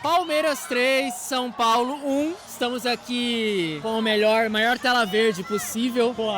Palmeiras 3, São Paulo 1. Estamos aqui com a maior tela verde possível. Pô,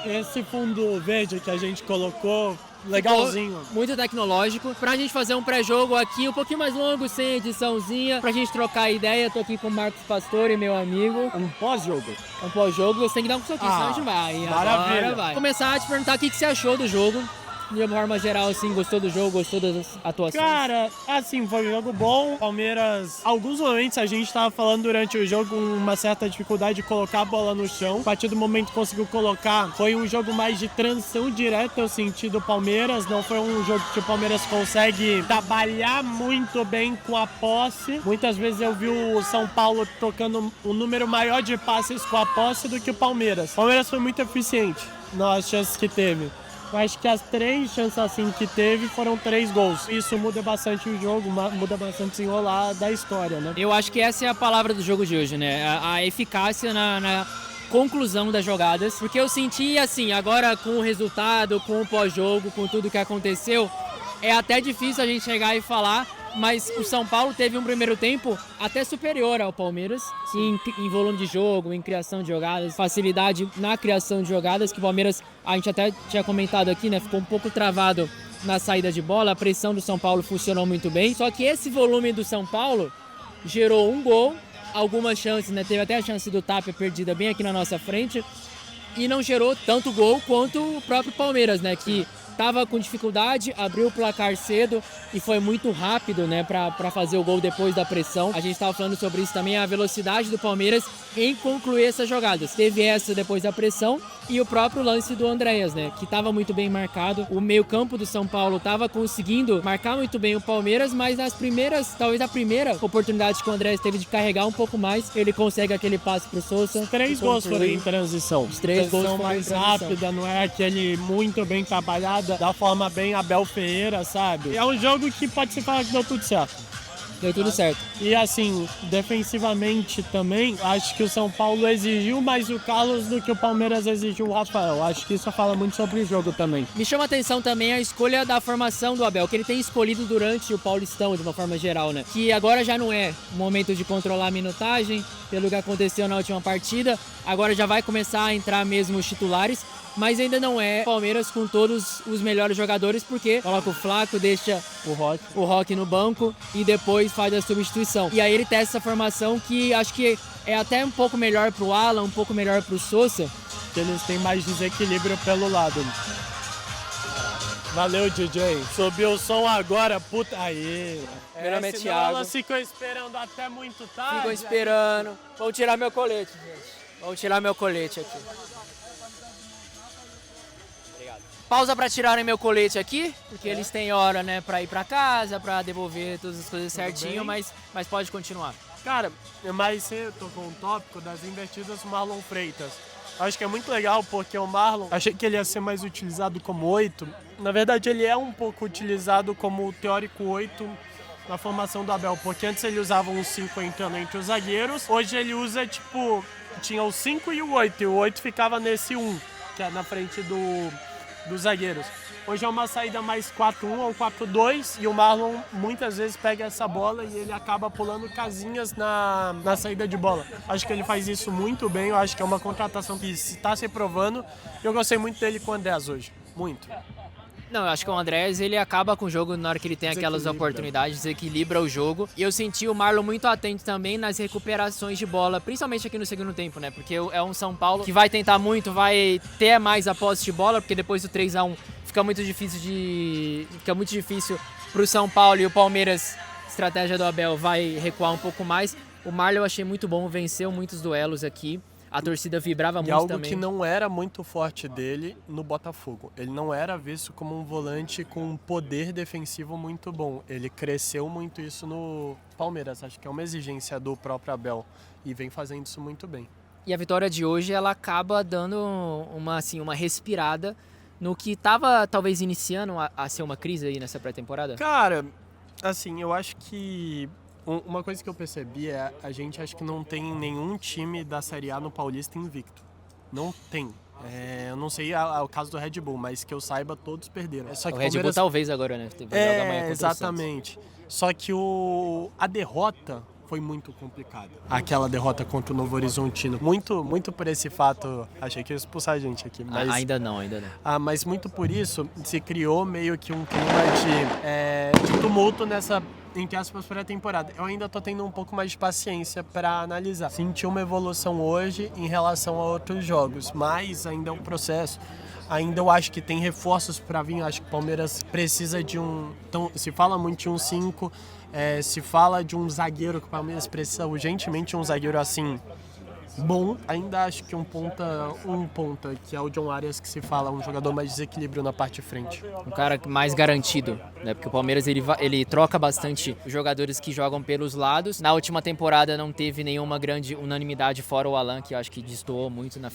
esse fundo verde que a gente colocou, legalzinho. Muito tecnológico. Pra gente fazer um pré-jogo aqui um pouquinho mais longo, sem ediçãozinha, pra gente trocar ideia. Tô aqui com o Marcos Pastore, meu amigo. Um pós-jogo. Um pós-jogo, você tem que dar um soquinho, senão a gente vai. Maravilha. Agora vai. Vou começar a te perguntar o que você achou do jogo. De uma forma geral, assim, gostou do jogo, gostou das atuações? Cara, assim, foi um jogo bom. Palmeiras, alguns momentos a gente tava falando durante o jogo uma certa dificuldade de colocar a bola no chão. A partir do momento que conseguiu colocar, foi um jogo mais de transição direta, eu senti, do Palmeiras. Não foi um jogo que o Palmeiras consegue trabalhar muito bem com a posse. Muitas vezes eu vi o São Paulo tocando um número maior de passes com a posse do que o Palmeiras. O Palmeiras foi muito eficiente nas chances que teve. Eu acho que as 3 chances assim que teve foram 3 gols. Isso muda bastante o jogo, muda bastante o desenrolar da história, né? Eu acho que essa é a palavra do jogo de hoje, né? A eficácia na conclusão das jogadas. Porque eu senti, assim, agora com o resultado, com o pós-jogo, com tudo que aconteceu, é até difícil a gente chegar e falar, mas o São Paulo teve um primeiro tempo até superior ao Palmeiras, em volume de jogo, em criação de jogadas, facilidade na criação de jogadas, que o Palmeiras, a gente até tinha comentado aqui, né, ficou um pouco travado na saída de bola, a pressão do São Paulo funcionou muito bem, só que esse volume do São Paulo gerou um gol, algumas chances, né, teve até a chance do Tapia perdida bem aqui na nossa frente, e não gerou tanto gol quanto o próprio Palmeiras, né, que estava com dificuldade, abriu o placar cedo e foi muito rápido, né, para fazer o gol depois da pressão. A gente estava falando sobre isso também, a velocidade do Palmeiras em concluir essas jogadas. Teve essa depois da pressão e o próprio lance do Andréas, né, que estava muito bem marcado. O meio-campo do São Paulo estava conseguindo marcar muito bem o Palmeiras, mas nas primeiras, talvez a primeira oportunidade que o Andréas teve de carregar um pouco mais, ele consegue aquele passe pro Sousa. 3 gols foram em transição. Os 3 gols foram mais em transição. rápida, não é aquele muito bem trabalhado, da forma bem Abel Ferreira, sabe? É um jogo que pode se falar que deu tudo certo. Deu tudo certo. E assim, defensivamente também, acho que o São Paulo exigiu mais o Carlos do que o Palmeiras exigiu o Rafael. Acho que isso fala muito sobre o jogo também. Me chama a atenção também a escolha da formação do Abel, que ele tem escolhido durante o Paulistão, de uma forma geral, né? Que agora já não é o momento de controlar a minutagem, pelo que aconteceu na última partida. Agora já vai começar a entrar mesmo os titulares, mas ainda não é Palmeiras com todos os melhores jogadores, porque coloca o Flaco, deixa o Roque no banco e depois faz a substituição. E aí ele testa essa formação que acho que é até um pouco melhor pro Alan, um pouco melhor pro Sousa. Que eles têm mais desequilíbrio pelo lado. Valeu, DJ. Subiu o som agora, puta. Aí. Meu nome é senão Thiago. Ela ficou esperando até muito tarde. Ficou esperando. Vamos tirar meu colete, gente. Vamos tirar meu colete aqui. Pausa para tirarem meu colete aqui, porque eles têm hora, né, para ir para casa, para devolver todas as coisas certinho, mas pode continuar. Cara, mas você tocou um tópico das invertidas do Marlon Freitas. Acho que é muito legal porque o Marlon, achei que ele ia ser mais utilizado como 8. Na verdade, ele é um pouco utilizado como teórico 8 na formação do Abel, porque antes ele usava um 5 entrando entre os zagueiros, hoje ele usa, tipo, tinha o 5 e o 8, e o 8 ficava nesse 1, que é na frente dos zagueiros. Hoje é uma saída mais 4-1 ou 4-2 e o Marlon muitas vezes pega essa bola e ele acaba pulando casinhas na saída de bola. Acho que ele faz isso muito bem, eu acho que é uma contratação que está se provando. Eu gostei muito dele com o Andrés hoje, muito. Não, eu acho que o Andrés, ele acaba com o jogo na hora que ele tem aquelas oportunidades, desequilibra o jogo. E eu senti o Marlon muito atento também nas recuperações de bola, principalmente aqui no segundo tempo, né? Porque é um São Paulo que vai tentar muito, vai ter mais a posse de bola, porque depois do 3-1 fica muito difícil pro São Paulo, e o Palmeiras, estratégia do Abel, vai recuar um pouco mais. O Marlon eu achei muito bom, venceu muitos duelos aqui. A torcida vibrava muito algo também. Que não era muito forte dele no Botafogo. Ele não era visto como um volante com um poder defensivo muito bom. Ele cresceu muito isso no Palmeiras. Acho que é uma exigência do próprio Abel. E vem fazendo isso muito bem. E a vitória de hoje, ela acaba dando uma respirada no que estava talvez iniciando a ser uma crise aí nessa pré-temporada. Cara, assim, eu acho que uma coisa que eu percebi é a gente acho que não tem nenhum time da Série A no Paulista invicto. Não tem. Eu não sei o caso do Red Bull, mas que eu saiba, todos perderam. Só que o Red Bull talvez agora, né? Exatamente. Só que a derrota foi muito complicada. Aquela derrota contra o Novo Horizontino. Muito por esse fato, achei que ia expulsar a gente aqui. Mas, ainda não. Mas muito por isso se criou meio que um clima de tumulto nessa, entre aspas, pré-temporada. Eu ainda tô tendo um pouco mais de paciência para analisar. Senti uma evolução hoje em relação a outros jogos, mas ainda é um processo. Ainda eu acho que tem reforços para vir. Acho que o Palmeiras precisa de um... Então, se fala muito de um 5, se fala de um zagueiro, que o Palmeiras precisa urgentemente de um zagueiro assim, bom. Ainda acho que um ponta, que é o John Arias, que se fala, um jogador mais desequilíbrio na parte de frente. Um cara mais garantido, né? Porque o Palmeiras ele troca bastante os jogadores que jogam pelos lados. Na última temporada não teve nenhuma grande unanimidade, fora o Alan, que eu acho que destoou muito no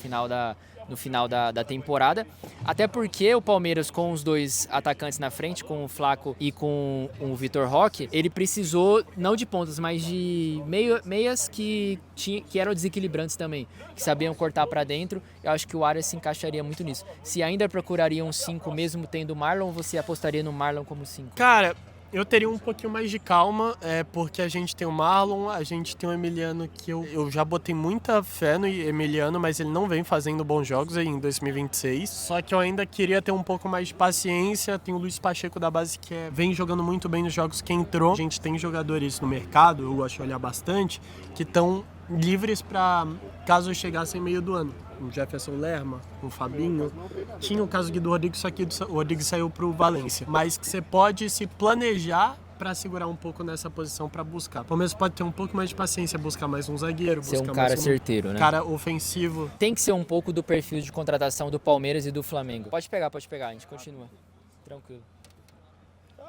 final da temporada. Até porque o Palmeiras, com os dois atacantes na frente, com o Flaco e com o Vitor Roque, ele precisou, não de pontas, mas de meias que eram desequilibrantes também, que sabiam cortar para dentro. Eu acho que o Arias se encaixaria muito nisso. Se ainda procuraria um 5 mesmo tendo o Marlon, você apostaria no Marlon como 5? Cara, eu teria um pouquinho mais de calma, porque a gente tem o Marlon, a gente tem o Emiliano, que eu já botei muita fé no Emiliano, mas ele não vem fazendo bons jogos aí em 2026. Só que eu ainda queria ter um pouco mais de paciência. Tem o Luiz Pacheco da base, que vem jogando muito bem nos jogos que entrou. A gente tem jogadores no mercado, eu gosto de olhar bastante, que estão livres para caso chegassem meio do ano. O Jefferson Lerma, o Fabinho. Tinha o caso do Rodrigo, só que o Rodrigo saiu pro Valência. Mas que você pode se planejar para segurar um pouco nessa posição para buscar. O Palmeiras pode ter um pouco mais de paciência, buscar mais um zagueiro, ser buscar um cara mais certeiro, né? Cara ofensivo. Tem que ser um pouco do perfil de contratação do Palmeiras e do Flamengo. Pode pegar, a gente continua. Tranquilo.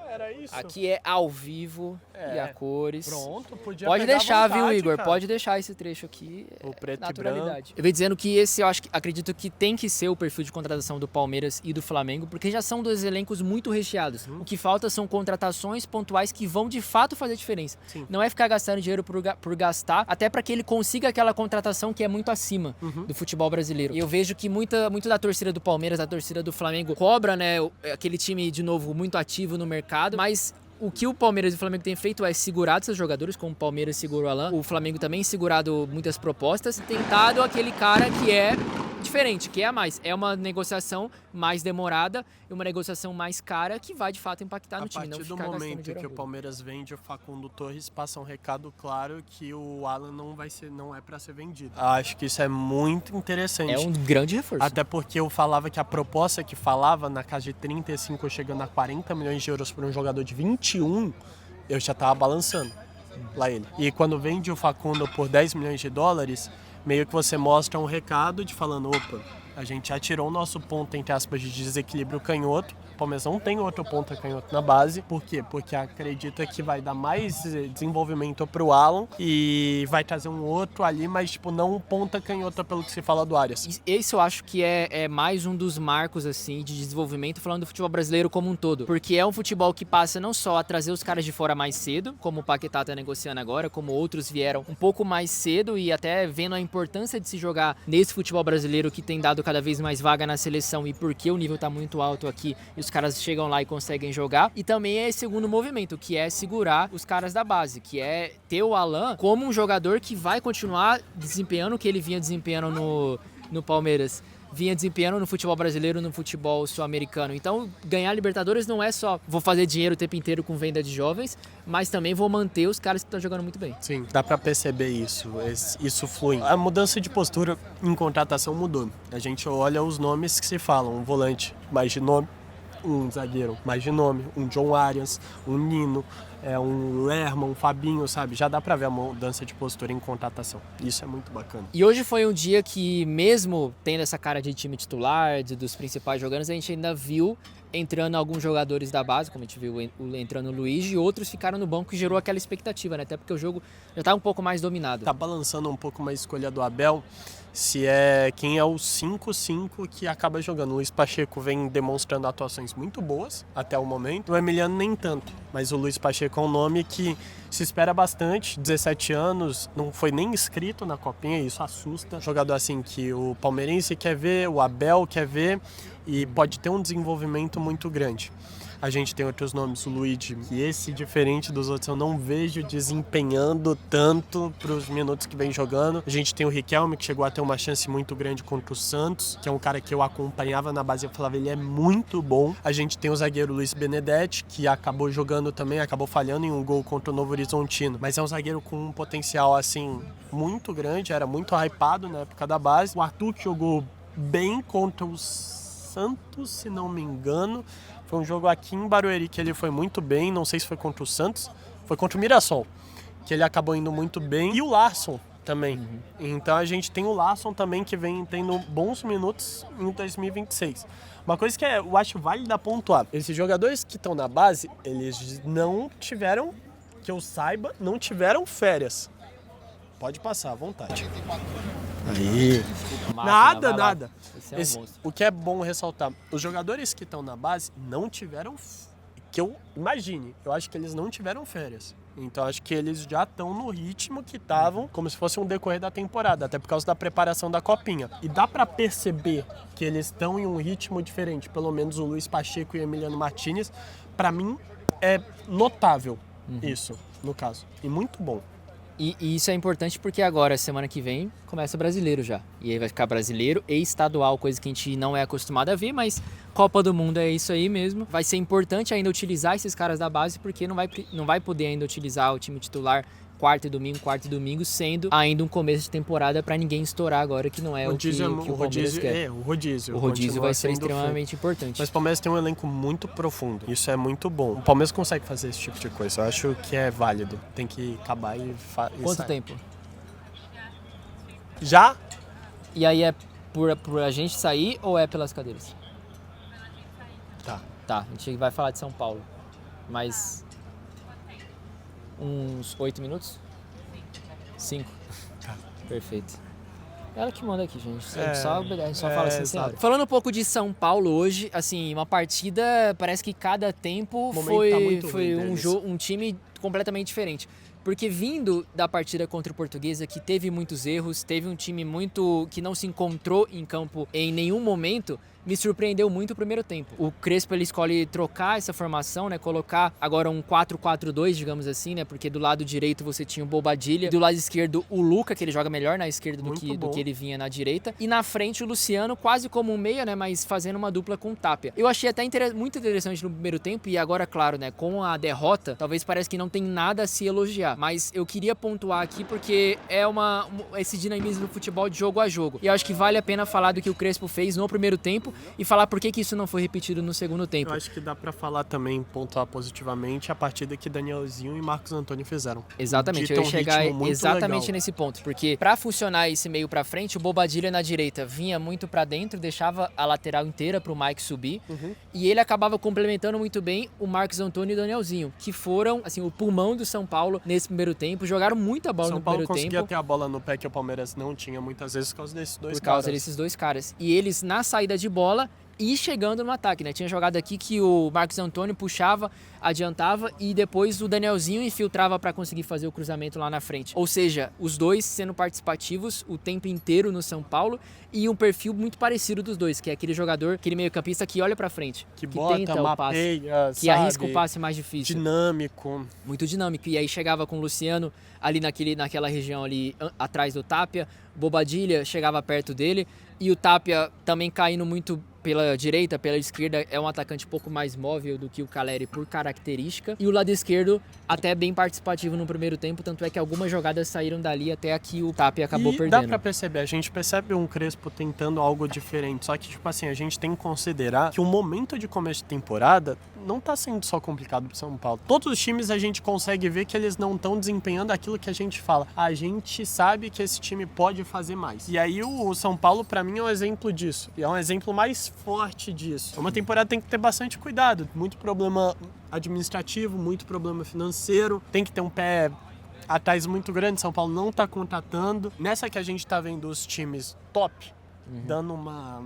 Era isso. Aqui é ao vivo e a cores. Pronto, podia Pode pegar deixar, vontade, viu, Igor? cara. Pode deixar esse trecho aqui. O preto naturalidade. e branco. Eu venho dizendo que esse eu acredito que tem que ser o perfil de contratação do Palmeiras e do Flamengo, porque já são dois elencos muito recheados. O que falta são contratações pontuais que vão de fato fazer diferença. Sim. Não é ficar gastando dinheiro por gastar, até para que ele consiga aquela contratação que é muito acima do futebol brasileiro. E eu vejo que muito da torcida do Palmeiras, a torcida do Flamengo cobra, né, aquele time de novo muito ativo no mercado, mas o que o Palmeiras e o Flamengo têm feito é segurado seus jogadores, como o Palmeiras segurou o Alan, o Flamengo também segurado muitas propostas, tentado aquele cara que é diferente, que é a mais. É uma negociação mais demorada e uma negociação mais cara que vai de fato impactar no time. A partir do momento que o Palmeiras vende o Facundo Torres, passa um recado claro que o Alan não é para ser vendido. Acho que isso é muito interessante. É um grande reforço. Até porque eu falava que a proposta que falava na casa de 35 chegando a 40 milhões de euros por um jogador de 21, eu já tava balançando lá ele. E quando vende o Facundo por 10 milhões de dólares, meio que você mostra um recado de falando, opa, a gente já tirou o nosso ponto, entre aspas, de desequilíbrio canhoto. O Palmeiras não tem outro ponta canhoto na base. Por quê? Porque acredita que vai dar mais desenvolvimento pro Alan e vai trazer um outro ali, mas tipo, não um ponta canhota pelo que se fala do Arias. Esse eu acho que é mais um dos marcos assim de desenvolvimento falando do futebol brasileiro como um todo. Porque é um futebol que passa não só a trazer os caras de fora mais cedo, como o Paquetá tá negociando agora, como outros vieram um pouco mais cedo e até vendo a importância de se jogar nesse futebol brasileiro que tem dado cada vez mais vaga na seleção e porque o nível tá muito alto aqui e os caras chegam lá e conseguem jogar. E também é esse segundo movimento, que é segurar os caras da base, que é ter o Alan como um jogador que vai continuar desempenhando o que ele vinha desempenhando no Palmeiras, vinha desempenhando no futebol brasileiro, no futebol sul-americano. Então, ganhar Libertadores não é só vou fazer dinheiro o tempo inteiro com venda de jovens, mas também vou manter os caras que estão jogando muito bem. Sim, dá pra perceber isso flui. A mudança de postura em contratação mudou. A gente olha os nomes que se falam, um volante mais de nome, um zagueiro mais de nome, um John Arias, um Nino, um Lerma, um Fabinho, sabe? Já dá pra ver a mudança de postura em contratação. Isso é muito bacana. E hoje foi um dia que, mesmo tendo essa cara de time titular, dos principais jogadores, a gente ainda viu entrando alguns jogadores da base, como a gente viu entrando o Luiz, e outros ficaram no banco e gerou aquela expectativa, né? Até porque o jogo já tá um pouco mais dominado. Tá balançando um pouco mais a escolha do Abel, quem é o 5-5 que acaba jogando. O Luiz Pacheco vem demonstrando atuações muito boas até o momento. O Emiliano nem tanto, mas o Luiz Pacheco é um nome que se espera bastante. 17 anos, não foi nem inscrito na Copinha, isso assusta. Jogador assim que o palmeirense quer ver, o Abel quer ver e pode ter um desenvolvimento muito grande. A gente tem outros nomes, o Luigi, que esse, diferente dos outros, eu não vejo desempenhando tanto pros minutos que vem jogando. A gente tem o Riquelme, que chegou a ter uma chance muito grande contra o Santos, que é um cara que eu acompanhava na base, eu falava, ele é muito bom. A gente tem o zagueiro Luiz Benedetti, que acabou jogando também, acabou falhando em um gol contra o Novo Horizontino, mas é um zagueiro com um potencial, assim, muito grande, era muito hypado na época da base. O Arthur, que jogou bem contra o Santos, se não me engano. Foi um jogo aqui em Barueri que ele foi muito bem, não sei se foi contra o Santos, foi contra o Mirassol, que ele acabou indo muito bem. E o Larsson também. Então a gente tem o Larsson também, que vem tendo bons minutos em 2026. Uma coisa que eu acho válida pontuar, esses jogadores que estão na base, eles não tiveram, que eu saiba, não tiveram férias. Pode passar à vontade. Aí. Nada. O que é bom ressaltar, os jogadores que estão na base não tiveram, que eu imagine, eu acho que eles não tiveram férias. Então acho que eles já estão no ritmo que estavam, como se fosse um decorrer da temporada, até por causa da preparação da Copinha. E dá pra perceber que eles estão em um ritmo diferente, pelo menos o Luiz Pacheco e o Emiliano Martinez. Pra mim é notável isso, no caso, e muito bom. E isso é importante porque agora, semana que vem, começa o brasileiro já. E aí vai ficar brasileiro e estadual, coisa que a gente não é acostumado a ver, mas Copa do Mundo é isso aí mesmo. Vai ser importante ainda utilizar esses caras da base, porque não vai poder ainda utilizar o time titular quarta e domingo, sendo ainda um começo de temporada para ninguém estourar agora, que não é o que o Palmeiras quer. O rodízio. O rodízio vai ser extremamente importante. Mas o Palmeiras tem um elenco muito profundo. Isso é muito bom. O Palmeiras consegue fazer esse tipo de coisa. Eu acho que é válido. Tem que acabar e Quanto sair. tempo? Já? E aí é por a gente sair ou é pelas cadeiras? Tá, a gente vai falar de São Paulo. Mas uns 8 minutos? 5? Tá. Perfeito. Ela que manda aqui, gente. A gente só fala assim, senhora. Exato. Falando um pouco de São Paulo hoje, assim, uma partida, parece que cada tempo foi um time completamente diferente. Porque vindo da partida contra o Portuguesa, que teve muitos erros, teve um time que não se encontrou em campo em nenhum momento, me surpreendeu muito o primeiro tempo. O Crespo, ele escolhe trocar essa formação, né? Colocar agora um 4-4-2, digamos assim, né? Porque do lado direito você tinha o Bobadilla, do lado esquerdo o Luca, que ele joga melhor na esquerda do que ele vinha na direita. E na frente o Luciano, quase como um meia, né? Mas fazendo uma dupla com o Tapia. Eu achei até muito interessante no primeiro tempo, e agora, claro, né? Com a derrota, talvez pareça que não tem nada a se elogiar. Mas eu queria pontuar aqui porque é esse dinamismo do futebol de jogo a jogo. E eu acho que vale a pena falar do que o Crespo fez no primeiro tempo e falar por que isso não foi repetido no segundo tempo. Eu acho que dá pra falar também, pontuar positivamente, a partida que Danielzinho e Marcos Antônio fizeram. Exatamente, eu ia chegar exatamente nesse ponto, porque pra funcionar esse meio pra frente, o Bobadilla na direita vinha muito pra dentro, deixava a lateral inteira pro Mike subir, e ele acabava complementando muito bem o Marcos Antônio e o Danielzinho, que foram, assim, o pulmão do São Paulo nesse primeiro tempo, jogaram muita bola no primeiro tempo. São Paulo conseguia ter a bola no pé que o Palmeiras não tinha muitas vezes por causa desses dois caras. Por causa desses dois caras. E eles, na saída de bola e chegando no ataque, né? Tinha jogada aqui que o Marcos Antônio puxava, adiantava e depois o Danielzinho infiltrava para conseguir fazer o cruzamento lá na frente. Ou seja, os dois sendo participativos o tempo inteiro no São Paulo e um perfil muito parecido dos dois, que é aquele jogador, aquele meio-campista que olha para frente, que bota, tenta o passe, que arrisca o passe mais difícil. Dinâmico. Muito dinâmico. E aí chegava com o Luciano ali naquela região ali atrás do Tapia, Bobadilla chegava perto dele e o Tapia também caindo muito pela direita, pela esquerda, é um atacante um pouco mais móvel do que o Caleri por característica. E o lado esquerdo até bem participativo no primeiro tempo, tanto é que algumas jogadas saíram dali até aqui o Tapia acabou perdendo. Dá pra perceber, a gente percebe um Crespo tentando algo diferente, só que tipo assim, a gente tem que considerar que o momento de começo de temporada não tá sendo só complicado pro São Paulo. Todos os times a gente consegue ver que eles não estão desempenhando aquilo que a gente fala. A gente sabe que esse time pode fazer mais. E aí o São Paulo, pra mim, é um exemplo disso. E é um exemplo mais forte disso. Uma temporada tem que ter bastante cuidado. Muito problema administrativo, muito problema financeiro. Tem que ter um pé atrás muito grande. São Paulo não tá contratando. Nessa que a gente tá vendo os times top, dando uma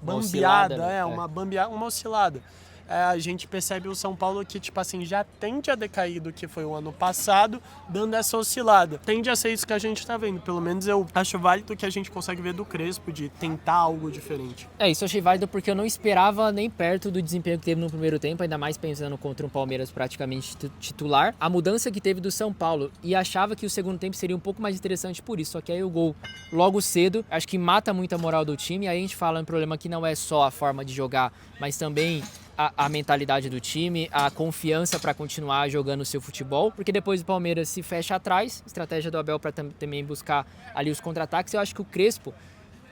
bambeada, oscilada, né? uma oscilada. a gente percebe o São Paulo que, tipo assim, já tende a decair do que foi o ano passado, dando essa oscilada. Tende a ser isso que a gente tá vendo. Pelo menos eu acho válido que a gente consegue ver do Crespo, de tentar algo diferente. Isso eu achei válido porque eu não esperava nem perto do desempenho que teve no primeiro tempo, ainda mais pensando contra um Palmeiras praticamente titular. A mudança que teve do São Paulo, e achava que o segundo tempo seria um pouco mais interessante por isso, só que aí o gol logo cedo, acho que mata muito a moral do time. Aí a gente fala um problema que não é só a forma de jogar, mas também a mentalidade do time, a confiança para continuar jogando o seu futebol, porque depois o Palmeiras se fecha atrás, estratégia do Abel para também buscar ali os contra-ataques. Eu acho que o Crespo,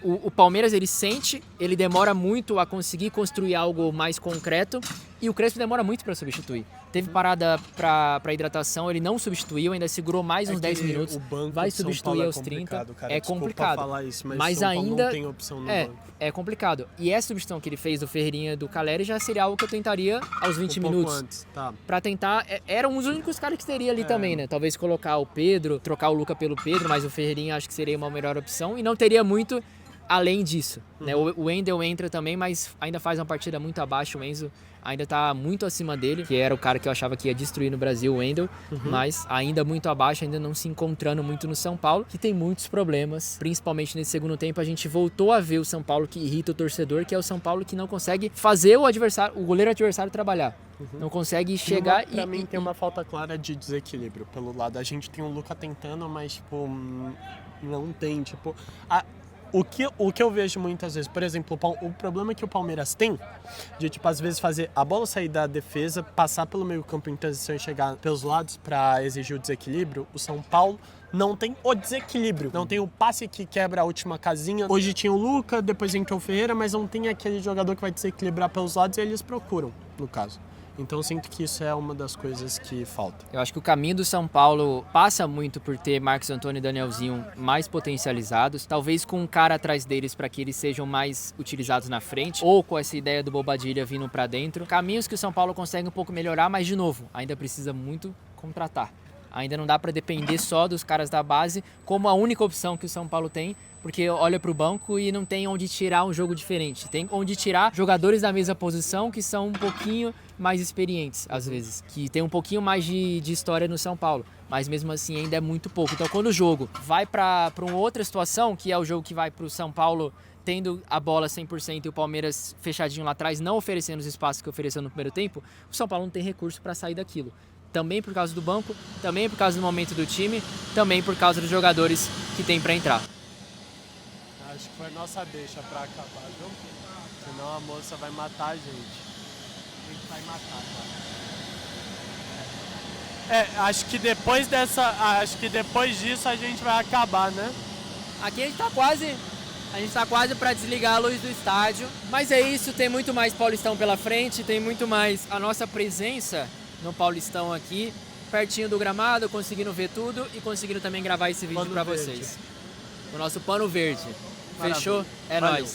o Palmeiras, ele sente, ele demora muito a conseguir construir algo mais concreto, e o Crespo demora muito para substituir. Teve parada para hidratação, ele não substituiu, ainda segurou mais uns 10 minutos, vai substituir aos 30. Cara. É complicado. Falar isso, mas São Paulo ainda não tem opção no banco. É complicado. E essa substituição que ele fez do Ferreirinha e do Caleri já seria algo que eu tentaria aos 20 minutos. Antes, tá. Pra tentar. Eram os únicos caras que teria ali também, né? Talvez colocar o Pedro, trocar o Luca pelo Pedro, mas o Ferreirinha acho que seria uma melhor opção. E não teria muito além disso, né? O Wendel entra também, mas ainda faz uma partida muito abaixo. O Enzo ainda tá muito acima dele, que era o cara que eu achava que ia destruir no Brasil, o Wendel, mas ainda muito abaixo, ainda não se encontrando muito no São Paulo, que tem muitos problemas, principalmente nesse segundo tempo. A gente voltou a ver o São Paulo que irrita o torcedor, que é o São Paulo que não consegue fazer o goleiro adversário trabalhar. Não consegue chegar Pra mim tem uma falta clara de desequilíbrio pelo lado. A gente tem o Luca tentando, mas, tipo, não tem, tipo... O que eu vejo muitas vezes, por exemplo, o problema que o Palmeiras tem de, tipo, às vezes fazer a bola sair da defesa, passar pelo meio campo em transição e chegar pelos lados para exigir o desequilíbrio, o São Paulo não tem o desequilíbrio, não tem o passe que quebra a última casinha. Hoje tinha o Luca, depois entrou o Ferreira, mas não tem aquele jogador que vai desequilibrar pelos lados e eles procuram, no caso. Então eu sinto que isso é uma das coisas que falta. Eu acho que o caminho do São Paulo passa muito por ter Marcos Antônio e Danielzinho mais potencializados, talvez com um cara atrás deles para que eles sejam mais utilizados na frente, ou com essa ideia do Bobadilha vindo para dentro. Caminhos que o São Paulo consegue um pouco melhorar, mas de novo, ainda precisa muito contratar. Ainda não dá para depender só dos caras da base como a única opção que o São Paulo tem, porque olha para o banco e não tem onde tirar um jogo diferente. Tem onde tirar jogadores da mesma posição que são um pouquinho mais experientes, às vezes, que tem um pouquinho mais de história no São Paulo, mas mesmo assim ainda é muito pouco. Então quando o jogo vai para uma outra situação, que é o jogo que vai para o São Paulo tendo a bola 100% e o Palmeiras fechadinho lá atrás, não oferecendo os espaços que ofereceu no primeiro tempo, o São Paulo não tem recurso para sair daquilo. Também por causa do banco, também por causa do momento do time, também por causa dos jogadores que tem para entrar. Acho que foi nossa deixa pra acabar, viu? Senão a moça vai matar a gente. A gente vai matar, cara. Acho que depois disso a gente vai acabar, né? Aqui a gente tá quase para desligar a luz do estádio. Mas é isso, tem muito mais Paulistão pela frente, tem muito mais a nossa presença no Paulistão aqui, pertinho do gramado, conseguindo ver tudo e conseguindo também gravar esse vídeo para vocês. O nosso pano verde. Fechou? É nóis.